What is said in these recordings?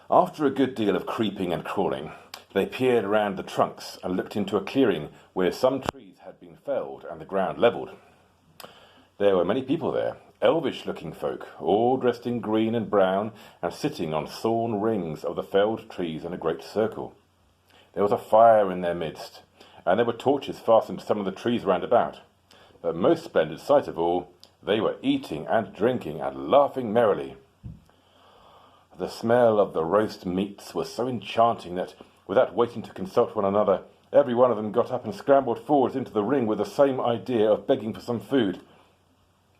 After a good deal of creeping and crawling, they peered around the trunks and looked into a clearing where some trees had been felled and the ground levelled. There were many people there, elvish-looking folk, all dressed in green and brown and sitting on thorn rings of the felled trees in a great circle. There was a fire in their midst, and there were torches fastened to some of the trees round about. But most splendid sight of all, they were eating and drinking and laughing merrily. The smell of the roast meats was so enchanting that, without waiting to consult one another, every one of them got up and scrambled forwards into the ring with the same idea of begging for some food.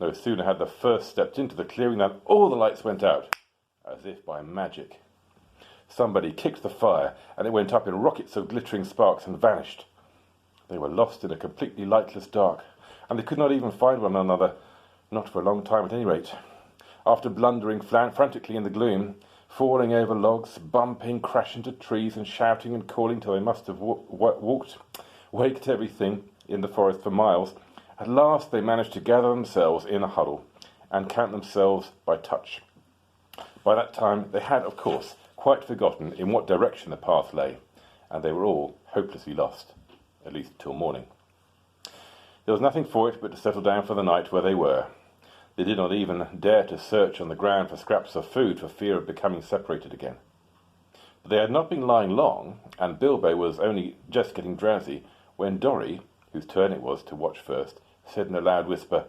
No sooner had the first stepped into the clearing than all the lights went out, as if by magic. Somebody kicked the fire, and it went up in rockets of glittering sparks and vanished. They were lost in a completely lightless dark, and they could not even find one another, not for a long time at any rate. After blundering frantically in the gloom, falling over logs, bumping, crashing into trees, and shouting and calling till they must have waked everything in the forest for miles, at last they managed to gather themselves in a huddle and count themselves by touch. By that time they had, of course, quite forgotten in what direction the path lay, and they were all hopelessly lost, at least till morning. There was nothing for it but to settle down for the night where they were. They did not even dare to search on the ground for scraps of food for fear of becoming separated again. But they had not been lying long, and Bilbo was only just getting drowsy, when Dorry, whose turn it was to watch first, said in a loud whisper,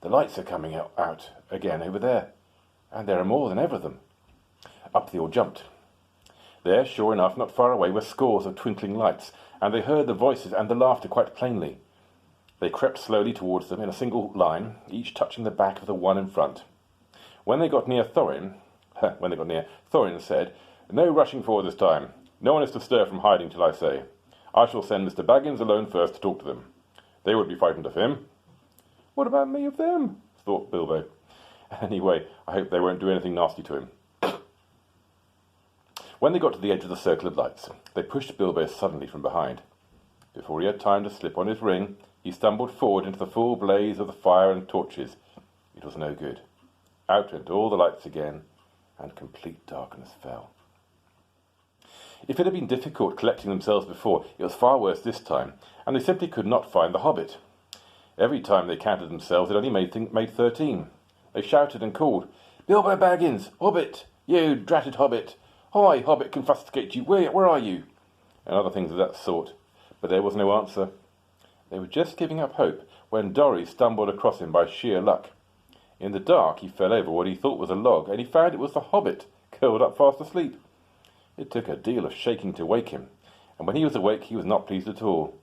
"The lights are coming out again over there, and there are more than ever of them." Up they all jumped. There, sure enough, not far away, were scores of twinkling lights, and they heard the voices and the laughter quite plainly. They crept slowly towards them in a single line, each touching the back of the one in front. When they got near, Thorin said, "No rushing forward this time. No one is to stir from hiding till I say. I shall send Mr. Baggins alone first to talk to them. They would be frightened of him." "What about me of them?" thought Bilbo. "Anyway, I hope they won't do anything nasty to him." When they got to the edge of the circle of lights, they pushed Bilbo suddenly from behind. Before he had time to slip on his ring, he stumbled forward into the full blaze of the fire and torches. It was no good. Out went all the lights again, and complete darkness fell. If it had been difficult collecting themselves before, it was far worse this time, and they simply could not find the Hobbit. Every time they counted themselves, it only made 13. They shouted and called, "Bilbo Baggins! Hobbit! You dratted Hobbit! Hi, Hobbit can fustigate you! Where are you?" And other things of that sort. But there was no answer. They were just giving up hope when Dorry stumbled across him by sheer luck. In the dark he fell over what he thought was a log, and he found it was the Hobbit, curled up fast asleep. It took a deal of shaking to wake him, and when he was awake he was not pleased at all.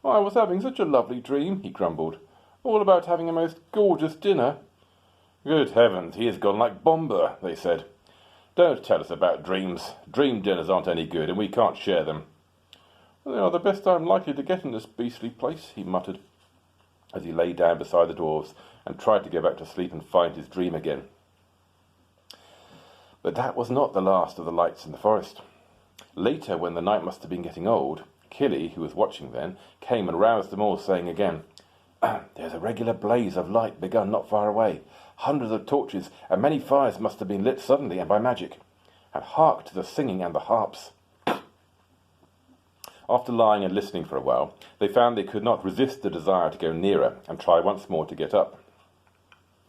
"I was having such a lovely dream," he grumbled, "all about having a most gorgeous dinner." "Good heavens, he has gone like Bomber," they said. "Don't tell us about dreams. Dream dinners aren't any good, and we can't share them." "They are the best I'm likely to get in this beastly place," he muttered, as he lay down beside the dwarves and tried to go back to sleep and find his dream again. But that was not the last of the lights in the forest. Later, when the night must have been getting old, Killy, who was watching then, came and roused them all, saying again, "There's a regular blaze of light begun not far away. Hundreds of torches, and many fires must have been lit suddenly and by magic. And hark to the singing and the harps." After lying and listening for a while, they found they could not resist the desire to go nearer and try once more to get help.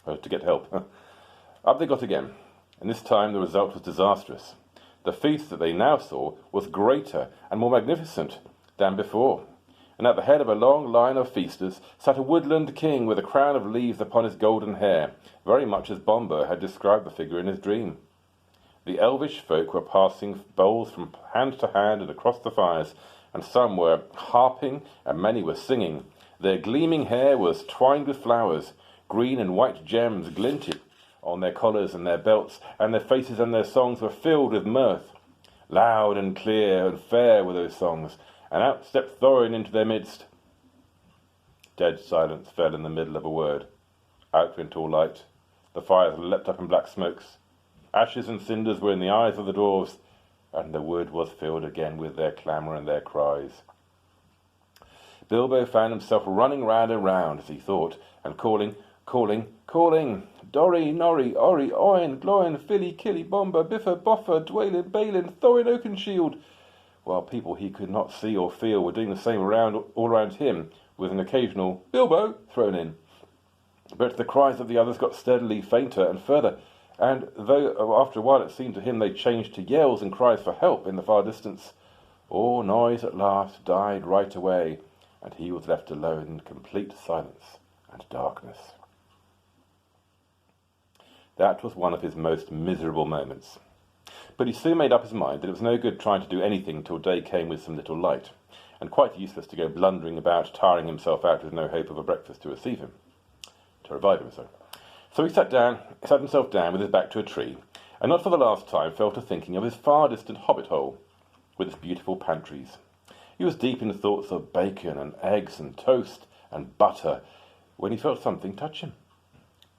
Up they got again, and this time the result was disastrous. The feast that they now saw was greater and more magnificent than before, and at the head of a long line of feasters sat a woodland king with a crown of leaves upon his golden hair, very much as Bomber had described the figure in his dream. The elvish folk were passing bowls from hand to hand and across the fires, and some were harping, and many were singing. Their gleaming hair was twined with flowers, green and white gems glinted on their collars and their belts, and their faces and their songs were filled with mirth. Loud and clear and fair were those songs, and out stepped Thorin into their midst. Dead silence fell in the middle of a word. Out went all light. The fires leapt up in black smokes. Ashes and cinders were in the eyes of the dwarves, and the wood was filled again with their clamour and their cries. Bilbo found himself running round and round, as he thought, and calling, calling, Dorry, Norry, Orry, Owen, Gloin, Philly, Killy, Bomber, Biffer, Boffer, Dwalin, Balin, Thorin, Oakenshield, while people he could not see or feel were doing the same all around him, with an occasional Bilbo thrown in. But the cries of the others got steadily fainter and further, and though after a while it seemed to him they changed to yells and cries for help in the far distance, all noise at last died right away, and he was left alone in complete silence and darkness. That was one of his most miserable moments. But he soon made up his mind that it was no good trying to do anything till day came with some little light, and quite useless to go blundering about, tiring himself out with no hope of a breakfast to revive him. So he sat himself down with his back to a tree, and not for the last time fell to thinking of his far distant Hobbit hole, with its beautiful pantries. He was deep in thoughts of bacon and eggs and toast and butter, when he felt something touch him.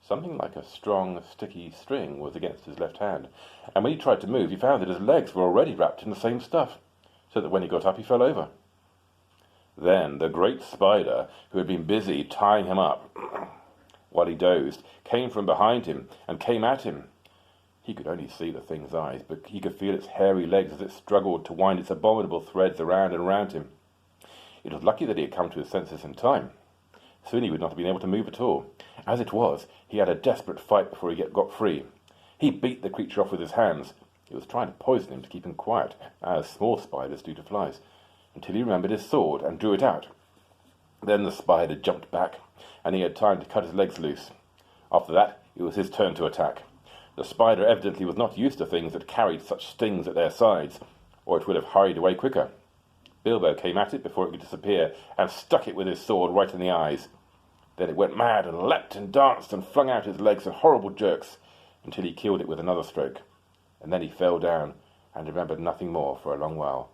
Something like a strong, sticky string was against his left hand, and when he tried to move, he found that his legs were already wrapped in the same stuff, so that when he got up, he fell over. Then the great spider, who had been busy tying him up while he dozed, came from behind him and came at him. He could only see the thing's eyes, but he could feel its hairy legs as it struggled to wind its abominable threads around and around him. It was lucky that he had come to his senses in time. Soon he would not have been able to move at all. As it was, he had a desperate fight before he got free. He beat the creature off with his hands. It was trying to poison him to keep him quiet, as small spiders do to flies, until he remembered his sword and drew it out. Then the spider jumped back, and he had time to cut his legs loose. After that, it was his turn to attack. The spider evidently was not used to things that carried such stings at their sides, or it would have hurried away quicker. Bilbo came at it before it could disappear, and stuck it with his sword right in the eyes. Then it went mad and leapt and danced and flung out his legs in horrible jerks, until he killed it with another stroke. And then he fell down, and remembered nothing more for a long while.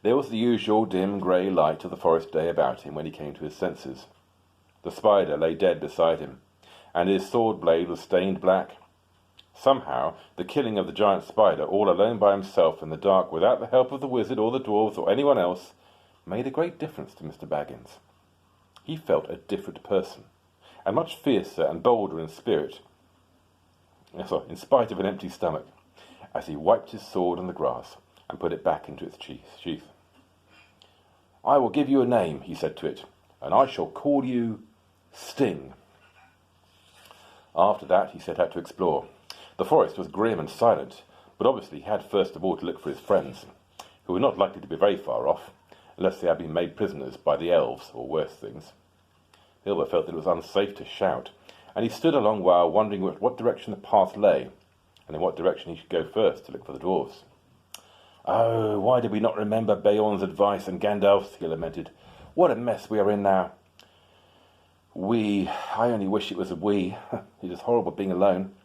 There was the usual dim grey light of the forest day about him when he came to his senses. The spider lay dead beside him, and his sword blade was stained black. Somehow, the killing of the giant spider, all alone by himself in the dark, without the help of the wizard or the dwarves or anyone else, made a great difference to Mr. Baggins. He felt a different person, and much fiercer and bolder in spirit, in spite of an empty stomach, as he wiped his sword on the grass and put it back into its sheath. "I will give you a name," he said to it, "and I shall call you Sting." After that, he set out to explore. The forest was grim and silent, but obviously he had first of all to look for his friends, who were not likely to be very far off, unless they had been made prisoners by the elves, or worse things. Bilbo felt that it was unsafe to shout, and he stood a long while wondering what direction the path lay, and in what direction he should go first to look for the dwarves. "Oh, why did we not remember Beorn's advice and Gandalf's?" he lamented. "What a mess we are in now." I only wish it was a we. It is horrible being alone.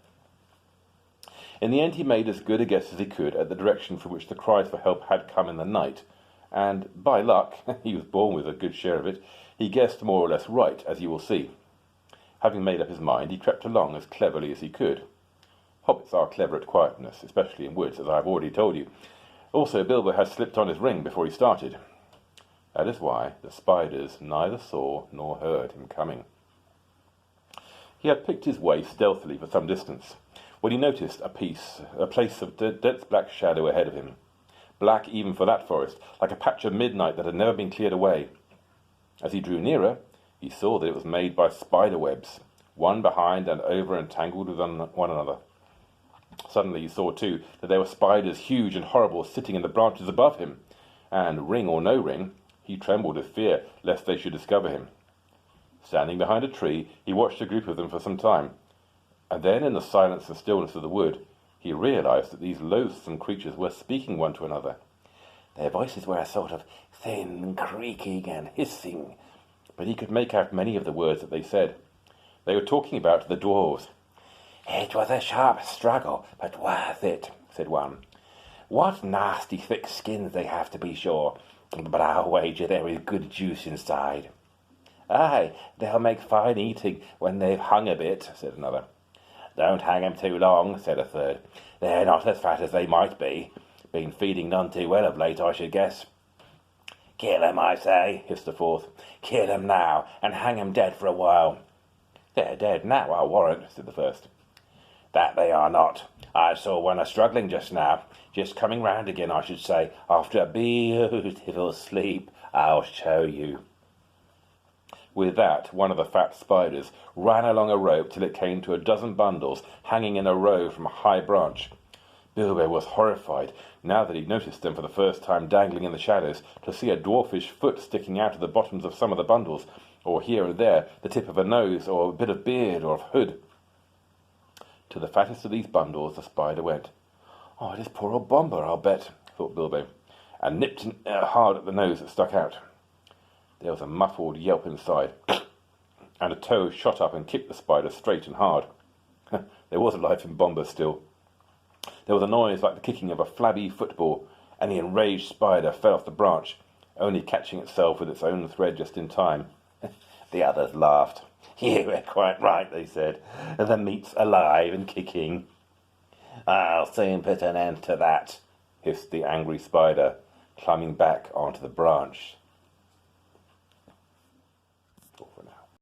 In the end, he made as good a guess as he could at the direction from which the cries for help had come in the night, and by luck, he was born with a good share of it, he guessed more or less right, as you will see. Having made up his mind, he crept along as cleverly as he could. Hobbits are clever at quietness, especially in woods, as I have already told you. Also, Bilbo had slipped on his ring before he started. That is why the spiders neither saw nor heard him coming. He had picked his way stealthily for some distance, when he noticed a place of dense black shadow ahead of him. Black even for that forest, like a patch of midnight that had never been cleared away. As he drew nearer, he saw that it was made by spider webs, one behind and over and tangled with one another. Suddenly he saw, too, that there were spiders huge and horrible sitting in the branches above him, and, ring or no ring, he trembled with fear lest they should discover him. Standing behind a tree, he watched a group of them for some time, and then, in the silence and stillness of the wood, he realized that these loathsome creatures were speaking one to another. Their voices were a sort of thin creaking and hissing, but he could make out many of the words that they said. They were talking about the dwarves. "It was a sharp struggle, but worth it," said one. "What nasty thick skins they have, to be sure, but I'll wager there is good juice inside." "Aye, they'll make fine eating when they've hung a bit," said another. "Don't hang 'em too long," said a third. "They're not as fat as they might be. Been feeding none too well of late, I should guess." "Kill 'em, I say," hissed a fourth. "Kill 'em now, and hang 'em dead for a while." They're dead now, I'll warrant, said the first. That they are not. I saw one a-struggling just now. Just coming round again, I should say, after a beautiful sleep. I'll show you. With that, one of the fat spiders ran along a rope till it came to a dozen bundles hanging in a row from a high branch. Bilbo was horrified, now that he noticed them for the first time dangling in the shadows, to see a dwarfish foot sticking out of the bottoms of some of the bundles, or here and there the tip of a nose, or a bit of beard, or of hood. To the fattest of these bundles the spider went. "Oh, it is poor old Bomber, I'll bet," thought Bilbo, and nipped hard at the nose that stuck out. There was a muffled yelp inside, and a toe shot up and kicked the spider straight and hard. There was life in Bomber still. There was a noise like the kicking of a flabby football, and the enraged spider fell off the branch, only catching itself with its own thread just in time. The others laughed. "You were quite right," they said. "The meat's alive and kicking." "I'll soon put an end to that," hissed the angry spider, climbing back onto the branch.